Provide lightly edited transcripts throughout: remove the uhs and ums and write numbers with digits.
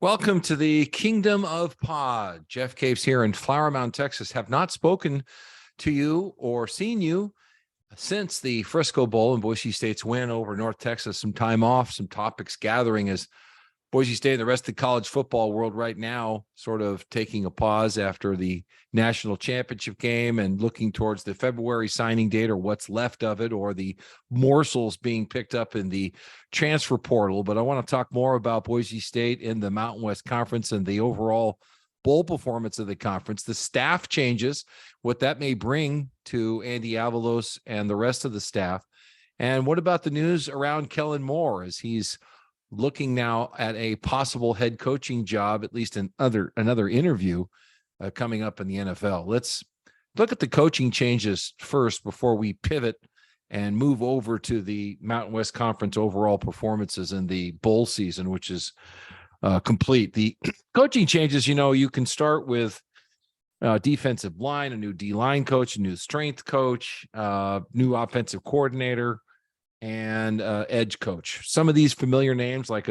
Welcome to the Kingdom of Pod. Jeff Caves here in Flower Mound, Texas. Have not spoken to you or seen you since the Frisco Bowl and Boise State's win over North Texas. Some time off, some topics gathering as Boise State and the rest of the college football world right now sort of taking a pause after the national championship game and looking towards the February signing date or what's left of it or the morsels being picked up in the transfer portal. But I want to talk more about Boise State in the Mountain West Conference and the overall bowl performance of the conference, the staff changes, what that may bring to Andy Avalos and the rest of the staff. And what about the news around Kellen Moore as he's looking now at a possible head coaching job, at least another interview coming up in the NFL. Let's look at the coaching changes first before we pivot and move over to the Mountain West Conference overall performances in the bowl season, which is complete. The coaching changes, you can start with defensive line, a new D-line coach, a new strength coach, new offensive coordinator, and edge coach. Some of these familiar names like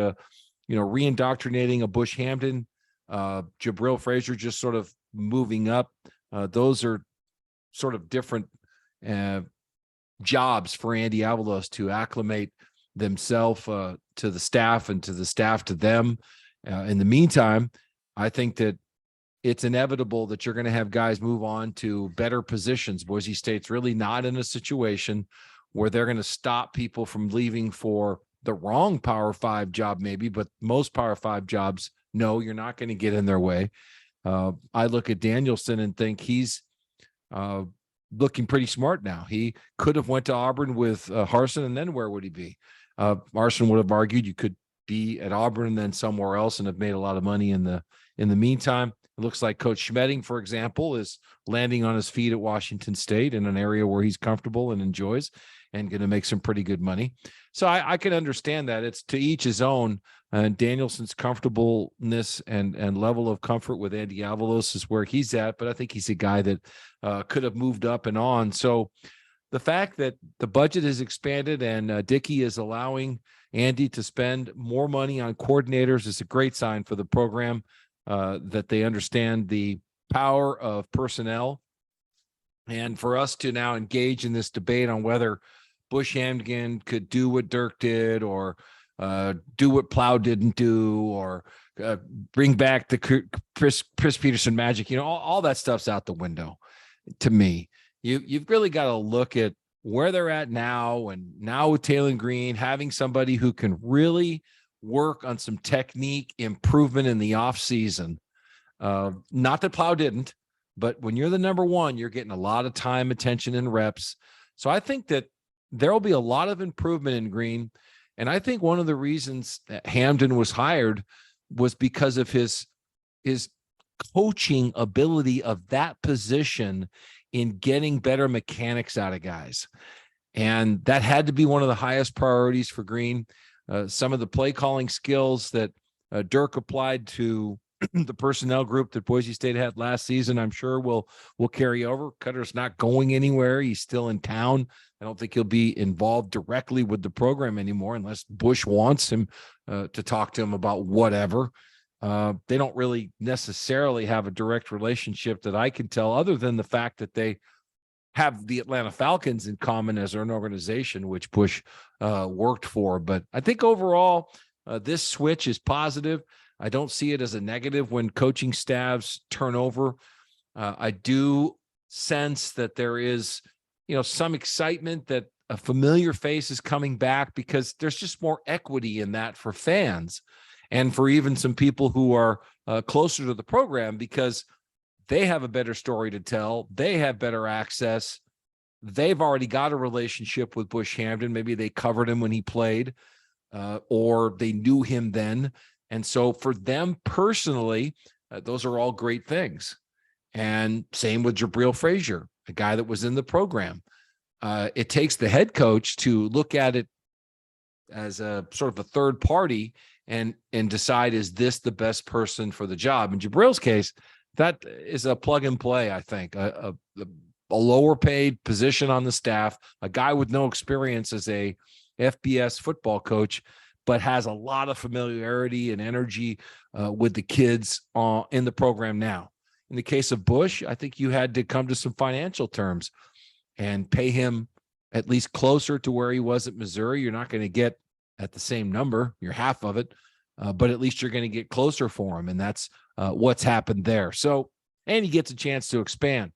reindoctrinating a Bush Hamdan, Jabril Frazier just sort of moving up. Those are sort of different jobs for Andy Avalos to acclimate themselves to the staff and to the staff to them. In the meantime, I think that it's inevitable that you're going to have guys move on to better positions. Boise State's really not in a situation where they're going to stop people from leaving for the wrong Power 5 job maybe, but most Power 5 jobs, no, you're not going to get in their way. I look at Danielson and think he's looking pretty smart now. He could have went to Auburn with Harsin, and then where would he be? Harsin would have argued you could be at Auburn and then somewhere else and have made a lot of money in the meantime. It looks like Coach Schmedding, for example, is landing on his feet at Washington State in an area where he's comfortable and enjoys and going to make some pretty good money. So I can understand that. It's to each his own. And Danielson's comfortableness and level of comfort with Andy Avalos is where he's at. But I think he's a guy that could have moved up and on. So the fact that the budget is expanded and Dickey is allowing Andy to spend more money on coordinators is a great sign for the program, that they understand the power of personnel. And for us to now engage in this debate on whether Bush Hamdan could do what Dirk did or do what Plow didn't do or bring back the Chris Peterson magic, all that stuff's out the window to me. You've really got to look at where they're at now, and now with Taylor Green, having somebody who can really work on some technique improvement in the offseason. Not that Plow didn't, but when you're the number one, you're getting a lot of time, attention, and reps. So I think that there will be a lot of improvement in Green. And I think one of the reasons that Hamdan was hired was because of his coaching ability of that position in getting better mechanics out of guys. And that had to be one of the highest priorities for Green. Some of the play calling skills that Dirk applied to the personnel group that Boise State had last season, I'm sure will carry over. Cutter's not going anywhere. He's still in town. I don't think he'll be involved directly with the program anymore unless Bush wants him to talk to him about whatever. They don't really necessarily have a direct relationship that I can tell, other than the fact that they have the Atlanta Falcons in common as an organization, which Bush worked for. But I think overall, this switch is positive. I don't see it as a negative when coaching staffs turn over. I do sense that there is, some excitement that a familiar face is coming back, because there's just more equity in that for fans and for even some people who are closer to the program, because they have a better story to tell. They have better access. They've already got a relationship with Bush Hamdan. Maybe they covered him when he played, or they knew him then. And so for them personally, those are all great things. And same with Jabril Frazier, a guy that was in the program. It takes the head coach to look at it as a sort of a third party and decide, is this the best person for the job? In Jabril's case, that is a plug and play, I think. A lower paid position on the staff, a guy with no experience as a FBS football coach, but has a lot of familiarity and energy with the kids in the program now. In the case of Bush, I think you had to come to some financial terms and pay him at least closer to where he was at Missouri. You're not going to get at the same number, you're half of it, but at least you're going to get closer for him. And that's what's happened there. So, and he gets a chance to expand.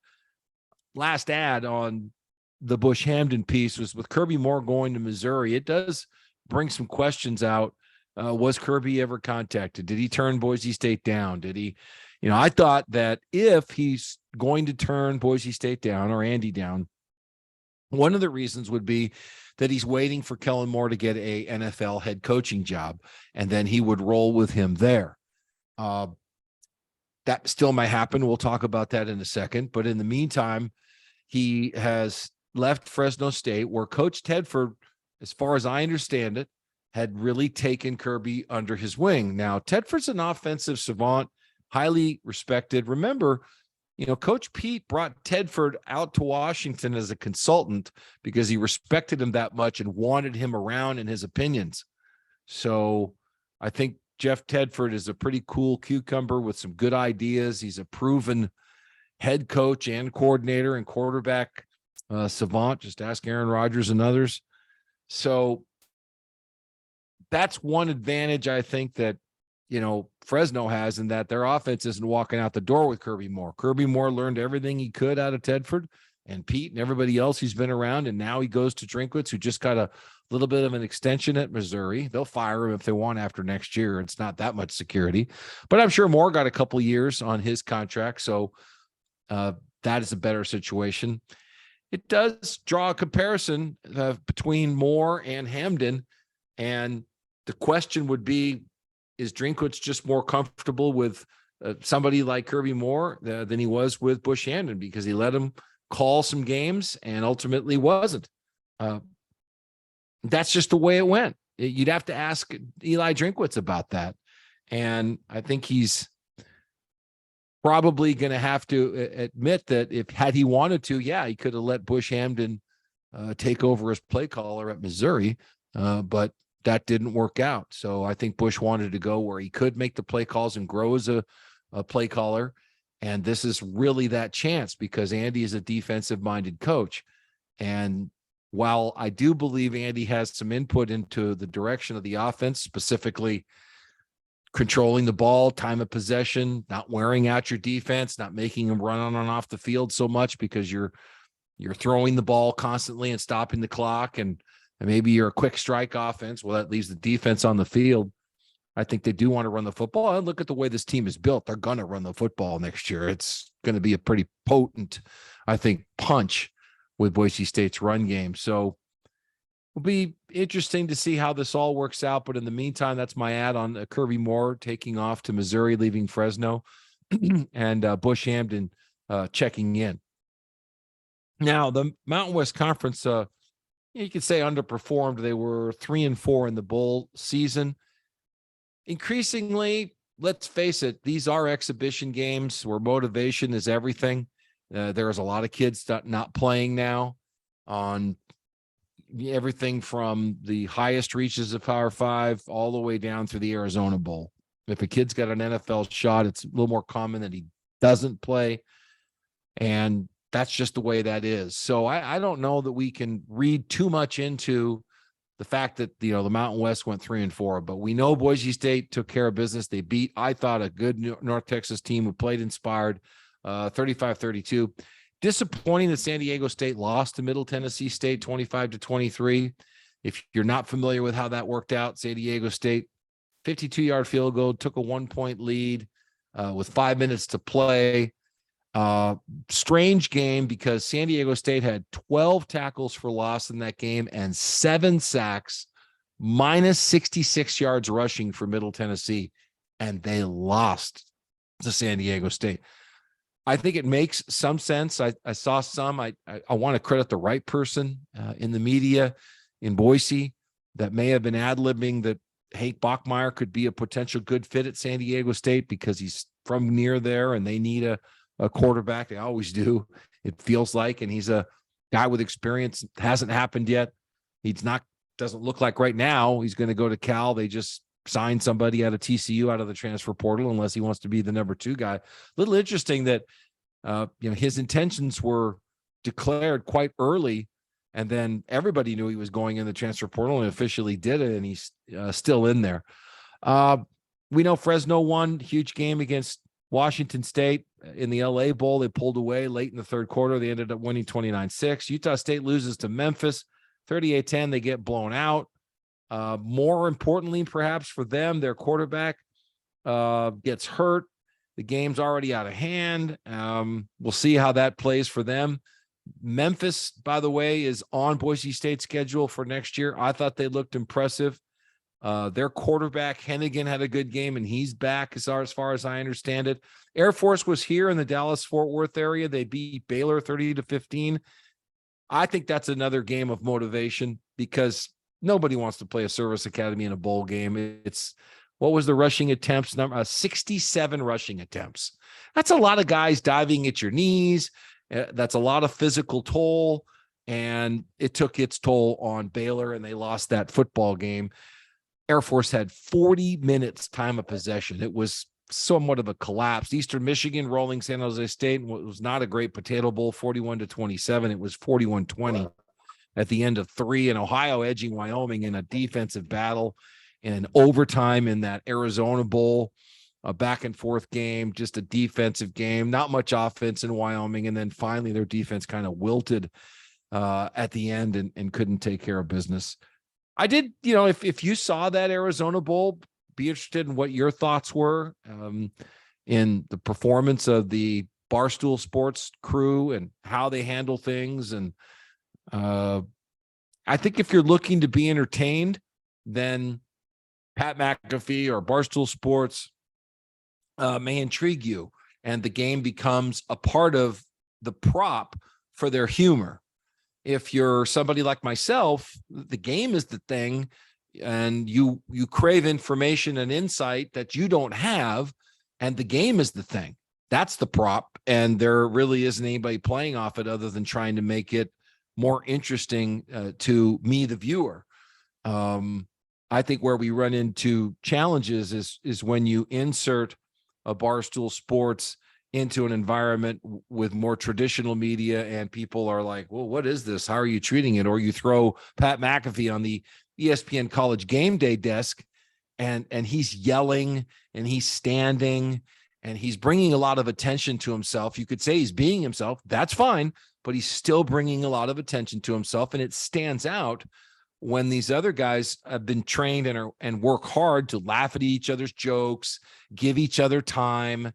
Last ad on the Bush Hamden piece was with Kirby Moore going to Missouri. It does bring some questions out. Was Kirby ever contacted? Did he turn Boise State down? Did he, I thought that if he's going to turn Boise State down or Andy down, one of the reasons would be that he's waiting for Kellen Moore to get a NFL head coaching job, and then he would roll with him there. That still might happen. We'll talk about that in a second. But in the meantime, he has left Fresno State, where Coach Tedford, as far as I understand it, had really taken Kirby under his wing. Now, Tedford's an offensive savant, highly respected. Remember, Coach Pete brought Tedford out to Washington as a consultant because he respected him that much and wanted him around in his opinions. So I think Jeff Tedford is a pretty cool cucumber with some good ideas. He's a proven head coach and coordinator and quarterback savant. Just ask Aaron Rodgers and others. So that's one advantage I think that Fresno has, in that their offense isn't walking out the door with Kirby Moore. Kirby Moore learned everything he could out of Tedford and Pete and everybody else he's been around, and now he goes to Drinkwitz, who just got a little bit of an extension at Missouri. They'll fire him if they want after next year. It's not that much security, but I'm sure Moore got a couple years on his contract, so that is a better situation. It does draw a comparison between Moore and Hamden, and the question would be, is Drinkwitz just more comfortable with somebody like Kirby Moore than he was with Bush Hamden, because he let him call some games and ultimately wasn't? That's just the way it went. You'd have to ask Eli Drinkwitz about that. And I think he's probably going to have to admit that had he wanted to, he could have let Bush Hamden take over as play caller at Missouri, but that didn't work out. So I think Bush wanted to go where he could make the play calls and grow as a play caller. And this is really that chance, because Andy is a defensive-minded coach. And while I do believe Andy has some input into the direction of the offense, specifically controlling the ball, time of possession, not wearing out your defense, not making them run on and off the field so much because you're throwing the ball constantly and stopping the clock, and maybe you're a quick strike offense. Well, that leaves the defense on the field. I think they do want to run the football. And look at the way this team is built. They're going to run the football next year. It's going to be a pretty potent, I think, punch with Boise State's run game. So it'll be interesting to see how this all works out. But in the meantime, that's my ad on Kirby Moore taking off to Missouri, leaving Fresno, and Bush Hamden checking in. Now, the Mountain West Conference, you could say underperformed. They were 3-4 in the bowl season. Increasingly, let's face it, these are exhibition games where motivation is everything. There's a lot of kids not playing now on everything from the highest reaches of Power 5 all the way down through the Arizona Bowl. If a kid's got an NFL shot, it's a little more common that he doesn't play. And that's just the way that is. So I don't know that we can read too much into the fact that, the Mountain West went 3-4, but we know Boise State took care of business. They beat, I thought, a good North Texas team who played inspired, 35-32. Disappointing that San Diego State lost to Middle Tennessee State 25-23. If you're not familiar with how that worked out, San Diego State 52-yard field goal, took a 1-point lead with 5 minutes to play. Strange game, because San Diego State had 12 tackles for loss in that game and 7 sacks, minus 66 yards rushing for Middle Tennessee, and they lost to San Diego State. I think it makes some sense. I saw some. I want to credit the right person in the media in Boise that may have been ad-libbing that Hank Bachmeier could be a potential good fit at San Diego State because he's from near there and they need a quarterback. They always do, it feels like, and he's a guy with experience. It hasn't happened yet. He's not doesn't look like right now he's going to go to Cal. They just signed somebody out of TCU out of the transfer portal, unless he wants to be the number 2 guy. A little interesting that his intentions were declared quite early, and then everybody knew he was going in the transfer portal and officially did it, and he's still in there. We know Fresno won, huge game against Washington State in the LA Bowl. They pulled away late in the third quarter. They ended up winning 29-6. Utah State loses to Memphis 38-10. They get blown out. More importantly, perhaps for them, their quarterback gets hurt. The game's already out of hand. We'll see how that plays for them. Memphis, by the way, is on Boise State's schedule for next year. I thought they looked impressive. Their quarterback, Hennigan, had a good game, and he's back as far as I understand it. Air Force was here in the Dallas-Fort Worth area. They beat Baylor 30-15. I think that's another game of motivation, because nobody wants to play a service academy in a bowl game. It's what was the rushing attempts number? 67 rushing attempts. That's a lot of guys diving at your knees. That's a lot of physical toll, and it took its toll on Baylor, and they lost that football game. Air Force had 40 minutes time of possession. It was somewhat of a collapse. Eastern Michigan rolling San Jose State. It was not a great potato bowl, 41-27. It was 41-20 at the end of 3, and Ohio edging Wyoming in a defensive battle, and overtime in that Arizona Bowl, a back and forth game, just a defensive game, not much offense in Wyoming. And then finally their defense kind of wilted at the end and couldn't take care of business. I did, if you saw that Arizona Bowl, be interested in what your thoughts were in the performance of the Barstool Sports crew and how they handle things. And I think if you're looking to be entertained, then Pat McAfee or Barstool Sports may intrigue you, and the game becomes a part of the prop for their humor. If you're somebody like myself, the game is the thing, and you crave information and insight that you don't have, and the game is the thing. That's the prop, and there really isn't anybody playing off it other than trying to make it more interesting to me, the viewer. I think where we run into challenges is when you insert a Barstool Sports into an environment with more traditional media, and people are like, well, what is this? How are you treating it? Or you throw Pat McAfee on the ESPN College Game Day desk, and he's yelling, and he's standing, and he's bringing a lot of attention to himself. You could say he's being himself. That's fine, but he's still bringing a lot of attention to himself, and it stands out when these other guys have been trained and work hard to laugh at each other's jokes, give each other time,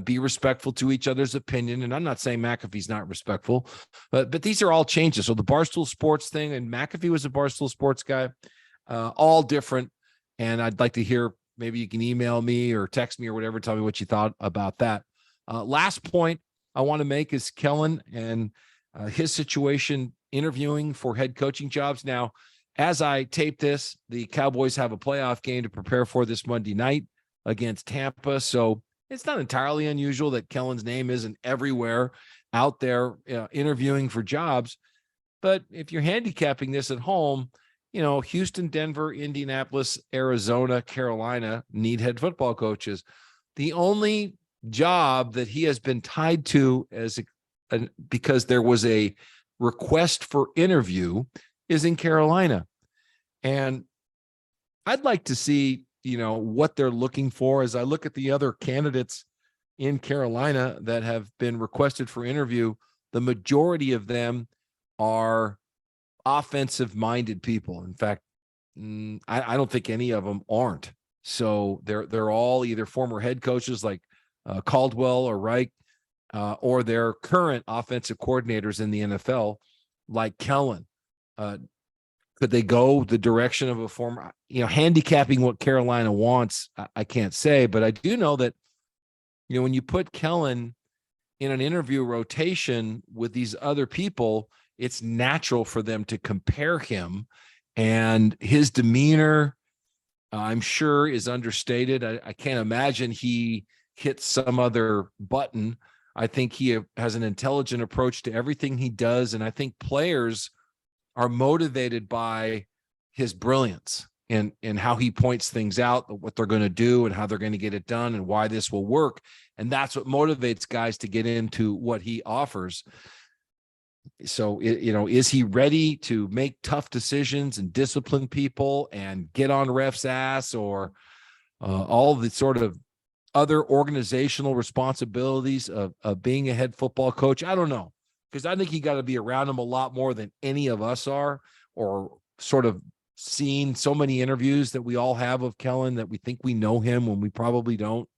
be respectful to each other's opinion. And I'm not saying McAfee's not respectful, but these are all changes. So the Barstool Sports thing, and McAfee was a Barstool Sports guy, all different. And I'd like to hear, maybe you can email me or text me or whatever, tell me what you thought about that. Last point I want to make is Kellen and his situation interviewing for head coaching jobs. Now, as I tape this, the Cowboys have a playoff game to prepare for this Monday night against Tampa. So it's not entirely unusual that Kellen's name isn't everywhere out there interviewing for jobs. But if you're handicapping this at home, Houston, Denver, Indianapolis, Arizona, Carolina need head football coaches. The only job that he has been tied to because there was a request for interview is in Carolina. And I'd like to see, what they're looking for. As I look at the other candidates in Carolina that have been requested for interview, the majority of them are offensive-minded people. In fact, I don't think any of them aren't. So they're all either former head coaches like Caldwell or Reich, or they're current offensive coordinators in the NFL like Kellen. Could they go the direction of a former, handicapping what Carolina wants? I can't say, but I do know that, when you put Kellen in an interview rotation with these other people, it's natural for them to compare him, and his demeanor, I'm sure, is understated. I can't imagine he hits some other button. I think he has an intelligent approach to everything he does, and I think players are motivated by his brilliance and how he points things out, what they're going to do and how they're going to get it done and why this will work. And that's what motivates guys to get into what he offers. So, is he ready to make tough decisions and discipline people and get on refs' ass, or all the sort of other organizational responsibilities of being a head football coach? I don't know, because I think you got to be around him a lot more than any of us are, or sort of seen so many interviews that we all have of Kellen that we think we know him when we probably don't.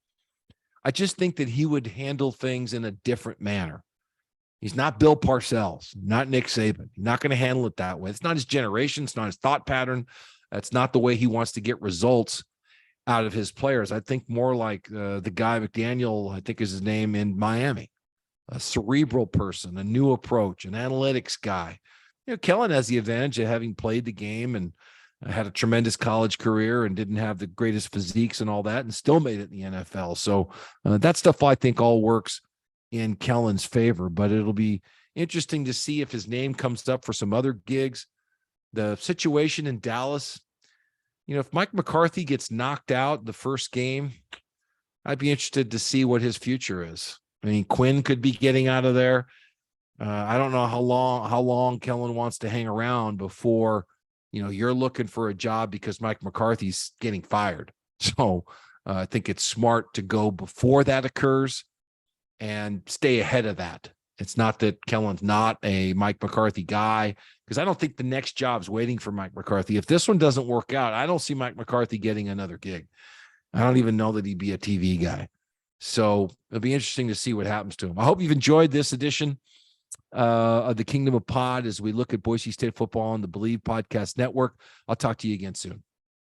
I just think that he would handle things in a different manner. He's not Bill Parcells, not Nick Saban. He's not going to handle it that way. It's not his generation. It's not his thought pattern. That's not the way he wants to get results out of his players. I think more like the guy McDaniel, I think is his name, in Miami, a cerebral person, a new approach, an analytics guy. Kellen has the advantage of having played the game and had a tremendous college career and didn't have the greatest physiques and all that, and still made it in the NFL. So that stuff I think all works in Kellen's favor, but it'll be interesting to see if his name comes up for some other gigs. The situation in Dallas, if Mike McCarthy gets knocked out the first game, I'd be interested to see what his future is. I mean, Quinn could be getting out of there. I don't know how long Kellen wants to hang around before, you're looking for a job because Mike McCarthy's getting fired. So I think it's smart to go before that occurs and stay ahead of that. It's not that Kellen's not a Mike McCarthy guy, because I don't think the next job's waiting for Mike McCarthy. If this one doesn't work out, I don't see Mike McCarthy getting another gig. I don't even know that he'd be a TV guy. So it'll be interesting to see what happens to him. I hope you've enjoyed this edition of the Kingdom of Pod as we look at Boise State football on the Believe Podcast Network. I'll talk to you again soon.